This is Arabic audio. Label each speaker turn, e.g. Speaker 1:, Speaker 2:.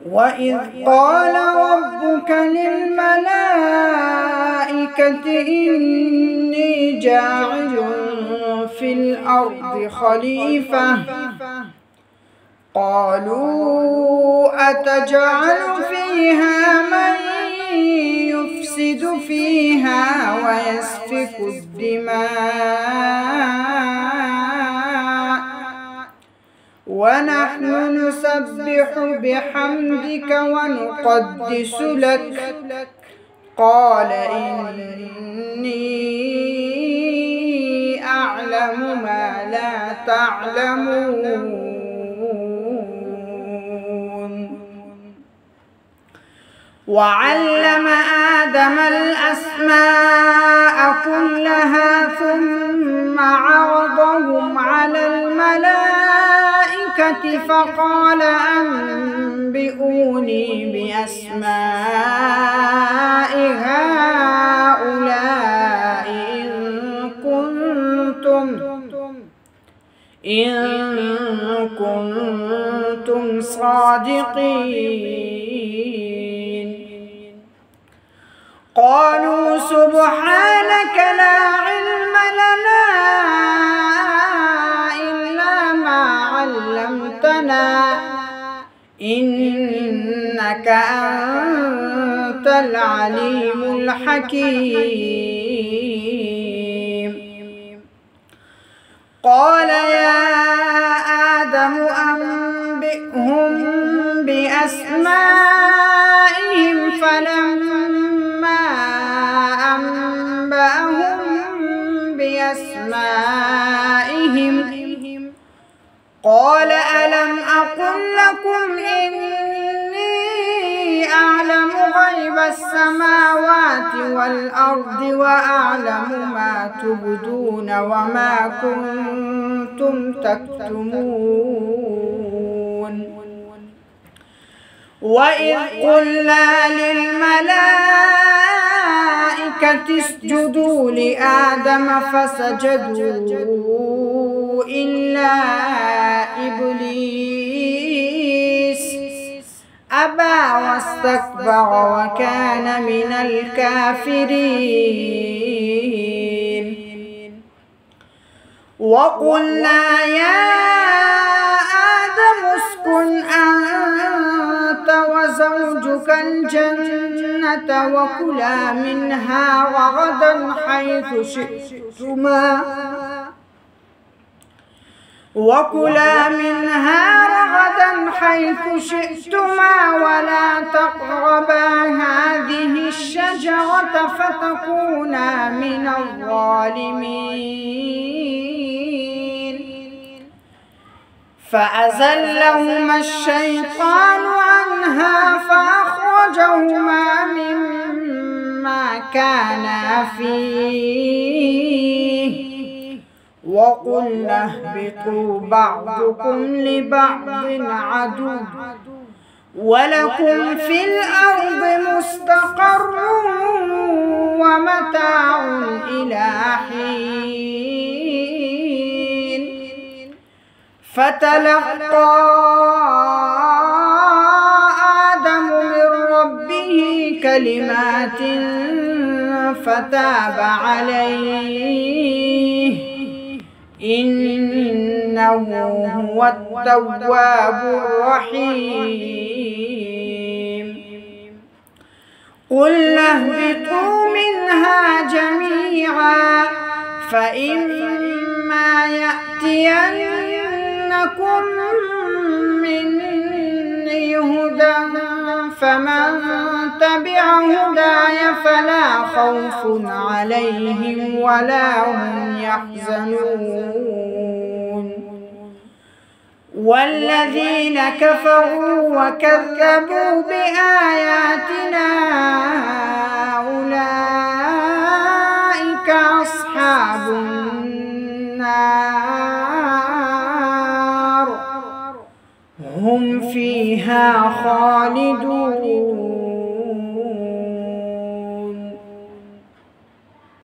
Speaker 1: وإذ قال ربك للملائكة إني جاعل في الأرض خليفة قالوا أتجعل فيها من يفسد فيها ويسفك الدماء ونحن نسبح بحمدك ونقدس لك قال إني أعلم ما لا تعلمون وعلم آدم الأسماء كلها ثم عرضهم على الملائكة فقال أنبئوني بأسماء هؤلاء إن كنتم صادقين قالوا سبحانك لا علم لنا إلا ما علمتنا إنك أنت العليم الحكيم قال يا آدم أنبئهم بأسمائهم فلما أنبأهم بأسمائهم قال ألم أقل لكم إني أعلم غيب السماوات والأرض وأعلم ما تبدون وما كنتم تكتمون وإذ قلنا للملائكة اسجدوا لآدم فسجدوا إلا إبليس أبى واستكبر وكان من الكافرين وقلنا يا آدم اسكن أنت وزوجك الجنة وكلا منها رغدا حيث شئتما ولا تقربا هذه الشجرة فتكونا من الظالمين فأزلهما الشيطان عنها فأخرجهما مما كانا فيه وقلنا اهبطوا بعضكم لبعض عدو ولكم في الأرض مستقر ومتاع إلى حين فتلقى آدم من ربه كلمات فتاب عليه إنه هو التواب الرحيم قلنا اهبطوا منها جميعا فإما يأتينكم مني هدى فمن تبع هداي فلا خوف عليهم ولا هم يحزنون والذين كفروا وكذبوا بآياتنا أولئك أصحاب النار هم فيها خالدون